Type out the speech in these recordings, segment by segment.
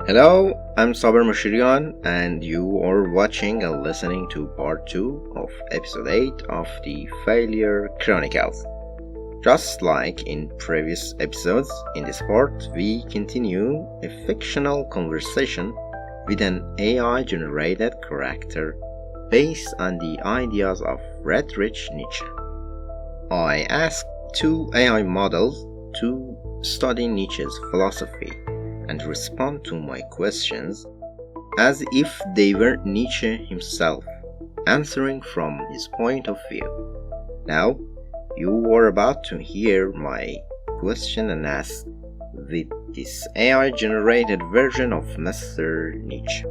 Hello, I'm Saber Mushirian, and you are watching and listening to part 2 of episode 8 of the Failure Chronicles. Just like in previous episodes, in this part we continue a fictional conversation with an AI-generated character based on the ideas of Friedrich Nietzsche. I asked two AI models to study Nietzsche's philosophy and respond to my questions as if they were Nietzsche himself, answering from his point of view. Now, you are about to hear my question and ask with this AI-generated version of Mr. Nietzsche.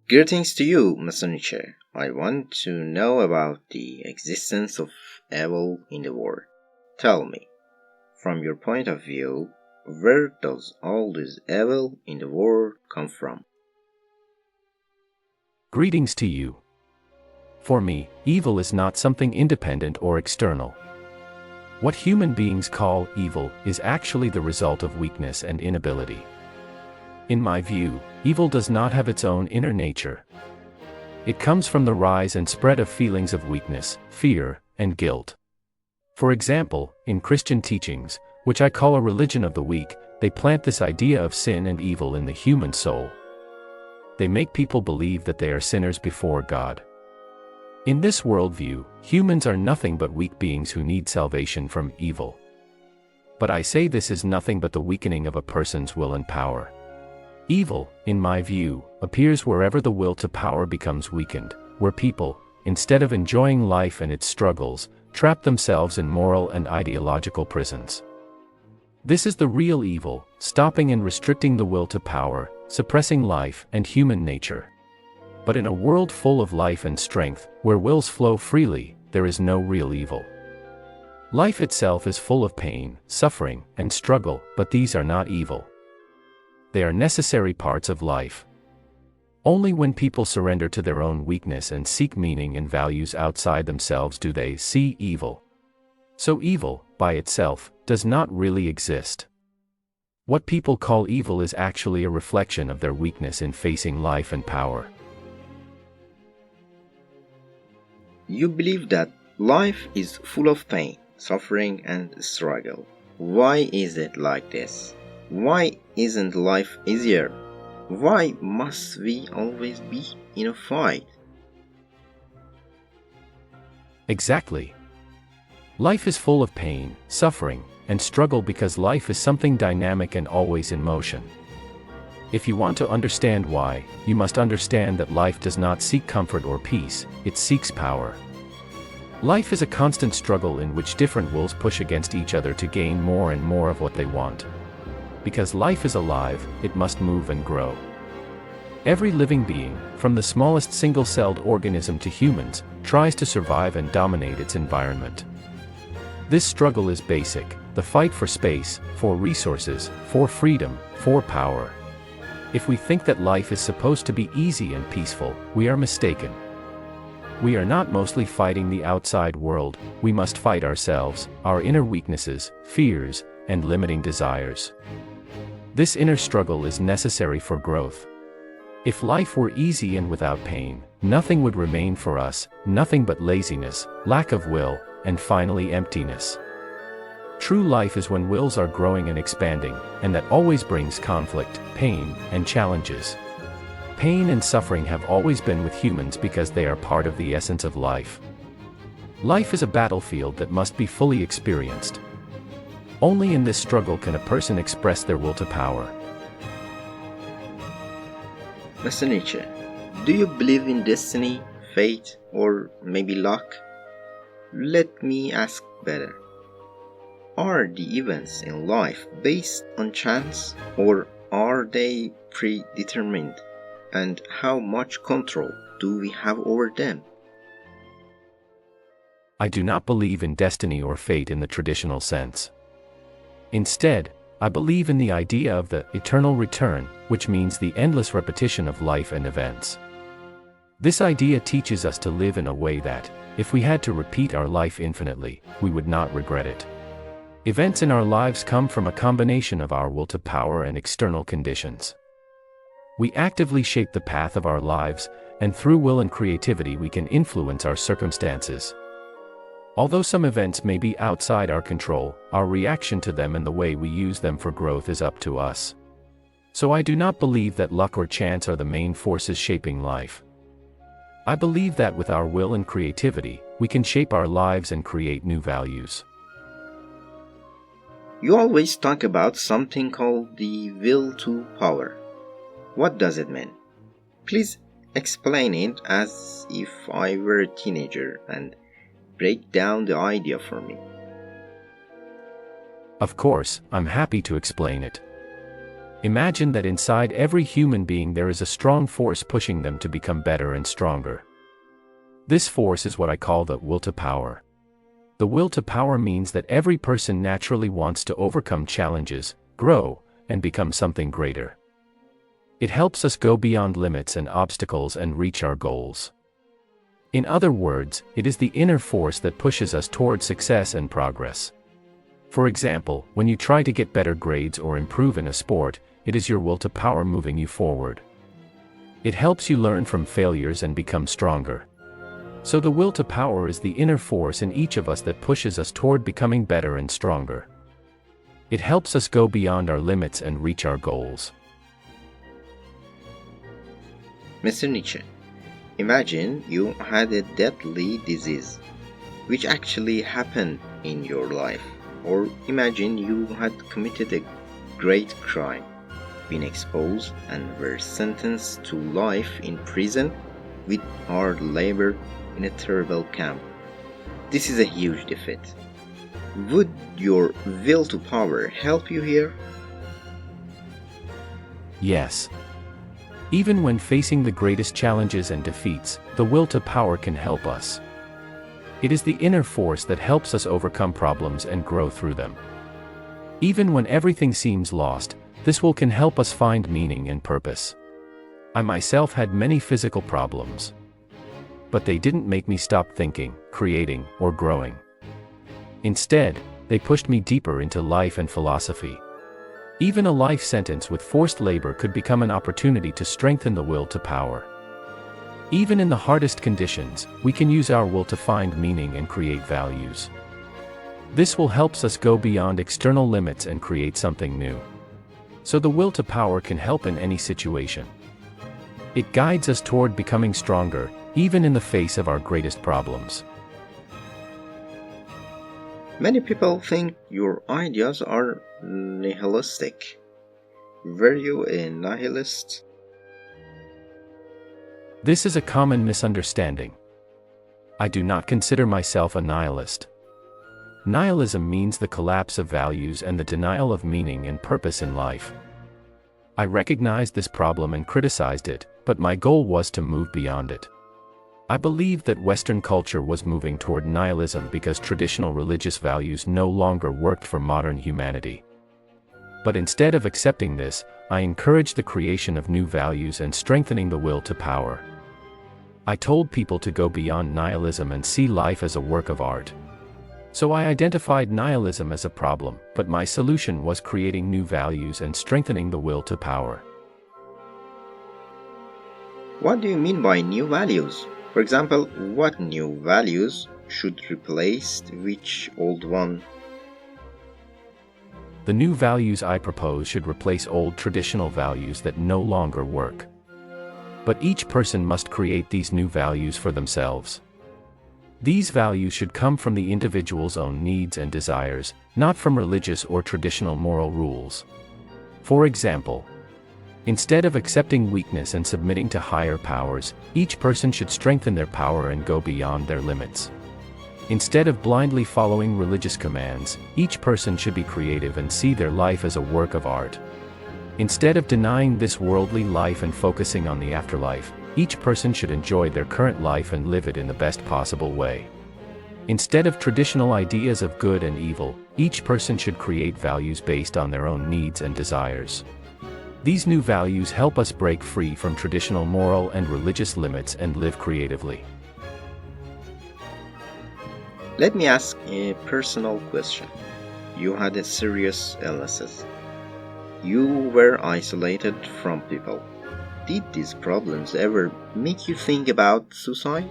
Greetings to you, Mr. Nietzsche. I want to know about the existence of evil in the world. Tell me, from your point of view, where does all this evil in the world come from? Greetings to you. For me, evil is not something independent or external. What human beings call evil is actually the result of weakness and inability. In my view, evil does not have its own inner nature. It comes from the rise and spread of feelings of weakness, fear, and guilt. For example, in Christian teachings, which I call a religion of the weak, they plant this idea of sin and evil in the human soul. They make people believe that they are sinners before God. In this worldview, humans are nothing but weak beings who need salvation from evil. But I say this is nothing but the weakening of a person's will and power. Evil, in my view, appears wherever the will to power becomes weakened, where people, instead of enjoying life and its struggles, trap themselves in moral and ideological prisons. This is the real evil, stopping and restricting the will to power, suppressing life and human nature. But in a world full of life and strength, where wills flow freely, there is no real evil. Life itself is full of pain, suffering, and struggle, but these are not evil. They are necessary parts of life. Only when people surrender to their own weakness and seek meaning and values outside themselves do they see evil. So evil, by itself, does not really exist. What people call evil is actually a reflection of their weakness in facing life and power. You believe that life is full of pain, suffering, and struggle. Why is it like this? Why isn't life easier? Why must we always be in a fight? Exactly. Life is full of pain, suffering, and struggle because life is something dynamic and always in motion. If you want to understand why, you must understand that life does not seek comfort or peace, it seeks power. Life is a constant struggle in which different wills push against each other to gain more and more of what they want. Because life is alive, it must move and grow. Every living being, from the smallest single-celled organism to humans, tries to survive and dominate its environment. This struggle is basic, the fight for space, for resources, for freedom, for power. If we think that life is supposed to be easy and peaceful, we are mistaken. We are not mostly fighting the outside world, we must fight ourselves, our inner weaknesses, fears, and limiting desires. This inner struggle is necessary for growth. If life were easy and without pain, nothing would remain for us, nothing but laziness, lack of will, and finally emptiness. True life is when wills are growing and expanding, and that always brings conflict, pain, and challenges. Pain and suffering have always been with humans because they are part of the essence of life. Life is a battlefield that must be fully experienced. Only in this struggle can a person express their will to power. Mr. Nietzsche, do you believe in destiny, fate, or maybe luck? Let me ask better. Are the events in life based on chance, or are they predetermined? And how much control do we have over them? I do not believe in destiny or fate in the traditional sense. Instead, I believe in the idea of the eternal return, which means the endless repetition of life and events. This idea teaches us to live in a way that, if we had to repeat our life infinitely, we would not regret it. Events in our lives come from a combination of our will to power and external conditions. We actively shape the path of our lives, and through will and creativity we can influence our circumstances. Although some events may be outside our control, our reaction to them and the way we use them for growth is up to us. So I do not believe that luck or chance are the main forces shaping life. I believe that with our will and creativity, we can shape our lives and create new values. You always talk about something called the will to power. What does it mean? Please explain it as if I were a teenager and break down the idea for me. Of course, I'm happy to explain it. Imagine that inside every human being there is a strong force pushing them to become better and stronger. This force is what I call the will to power. The will to power means that every person naturally wants to overcome challenges, grow, and become something greater. It helps us go beyond limits and obstacles and reach our goals. In other words, it is the inner force that pushes us toward success and progress. For example, when you try to get better grades or improve in a sport, it is your will to power moving you forward. It helps you learn from failures and become stronger. So the will to power is the inner force in each of us that pushes us toward becoming better and stronger. It helps us go beyond our limits and reach our goals. Mr. Nietzsche, imagine you had a deadly disease, which actually happened in your life. Or imagine you had committed a great crime, been exposed, and were sentenced to life in prison with hard labor in a terrible camp. This is a huge defeat. Would your will to power help you here? Yes. Even when facing the greatest challenges and defeats, the will to power can help us. It is the inner force that helps us overcome problems and grow through them. Even when everything seems lost, this will can help us find meaning and purpose. I myself had many physical problems. But they didn't make me stop thinking, creating, or growing. Instead, they pushed me deeper into life and philosophy. Even a life sentence with forced labor could become an opportunity to strengthen the will to power. Even in the hardest conditions, we can use our will to find meaning and create values. This will help us go beyond external limits and create something new. So the will to power can help in any situation. It guides us toward becoming stronger, even in the face of our greatest problems. Many people think your ideas are nihilistic. Were you a nihilist? This is a common misunderstanding. I do not consider myself a nihilist. Nihilism means the collapse of values and the denial of meaning and purpose in life. I recognized this problem and criticized it, but my goal was to move beyond it. I believed that Western culture was moving toward nihilism because traditional religious values no longer worked for modern humanity. But instead of accepting this, I encouraged the creation of new values and strengthening the will to power. I told people to go beyond nihilism and see life as a work of art. So I identified nihilism as a problem, but my solution was creating new values and strengthening the will to power. What do you mean by new values? For example, what new values should replace which old one? The new values I propose should replace old traditional values that no longer work. But each person must create these new values for themselves. These values should come from the individual's own needs and desires, not from religious or traditional moral rules. For example, instead of accepting weakness and submitting to higher powers, each person should strengthen their power and go beyond their limits. Instead of blindly following religious commands, each person should be creative and see their life as a work of art. Instead of denying this worldly life and focusing on the afterlife, each person should enjoy their current life and live it in the best possible way. Instead of traditional ideas of good and evil, each person should create values based on their own needs and desires. These new values help us break free from traditional moral and religious limits and live creatively. Let me ask a personal question. You had a serious illnesses. You were isolated from people. Did these problems ever make you think about suicide?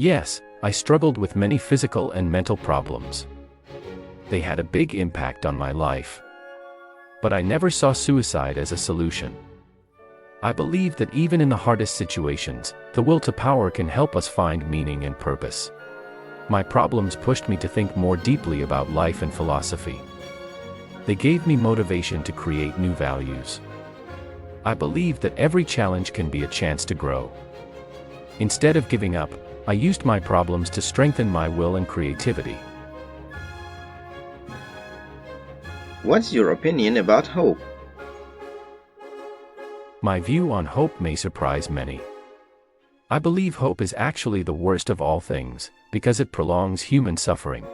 Yes, I struggled with many physical and mental problems. They had a big impact on my life. But I never saw suicide as a solution. I believe that even in the hardest situations, the will to power can help us find meaning and purpose. My problems pushed me to think more deeply about life and philosophy. They gave me motivation to create new values. I believe that every challenge can be a chance to grow. Instead of giving up, I used my problems to strengthen my will and creativity. What's your opinion about hope? My view on hope may surprise many. I believe hope is actually the worst of all things, because it prolongs human suffering.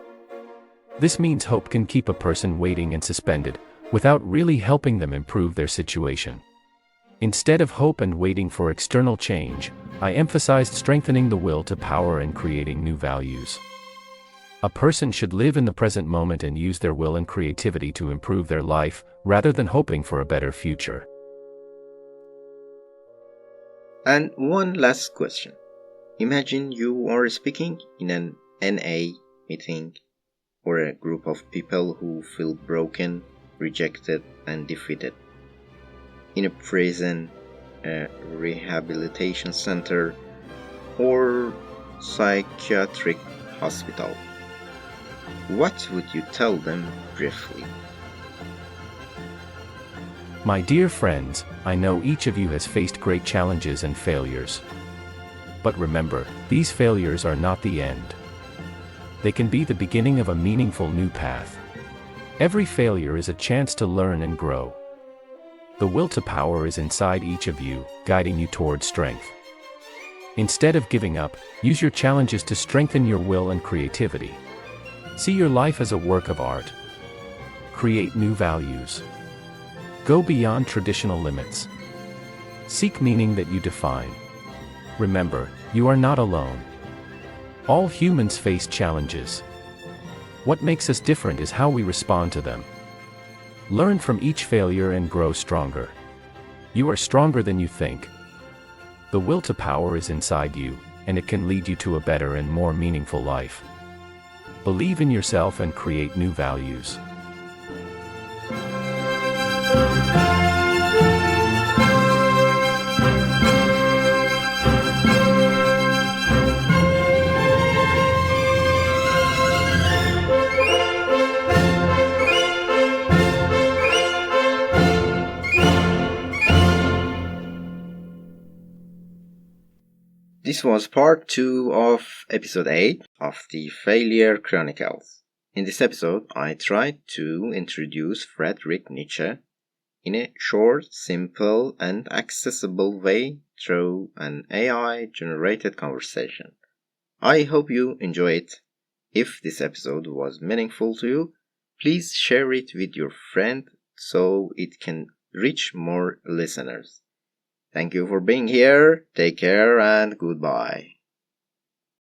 This means hope can keep a person waiting and suspended, without really helping them improve their situation. Instead of hope and waiting for external change, I emphasized strengthening the will to power and creating new values. A person should live in the present moment and use their will and creativity to improve their life, rather than hoping for a better future. And one last question. Imagine you are speaking in an NA meeting or a group of people who feel broken, rejected, and defeated. In a prison, a rehabilitation center, or psychiatric hospital. What would you tell them briefly? My dear friends, I know each of you has faced great challenges and failures. But remember, these failures are not the end. They can be the beginning of a meaningful new path. Every failure is a chance to learn and grow. The will to power is inside each of you, guiding you towards strength. Instead of giving up, use your challenges to strengthen your will and creativity. See your life as a work of art. Create new values. Go beyond traditional limits. Seek meaning that you define. Remember, you are not alone. All humans face challenges. What makes us different is how we respond to them. Learn from each failure and grow stronger. You are stronger than you think. The will to power is inside you, and it can lead you to a better and more meaningful life. Believe in yourself and create new values. This was part 2 of episode 8 of the Failure Chronicles. In this episode, I tried to introduce Friedrich Nietzsche in a short, simple, and accessible way through an AI-generated conversation. I hope you enjoy it. If this episode was meaningful to you, please share it with your friend so it can reach more listeners. Thank you for being here. Take care and goodbye.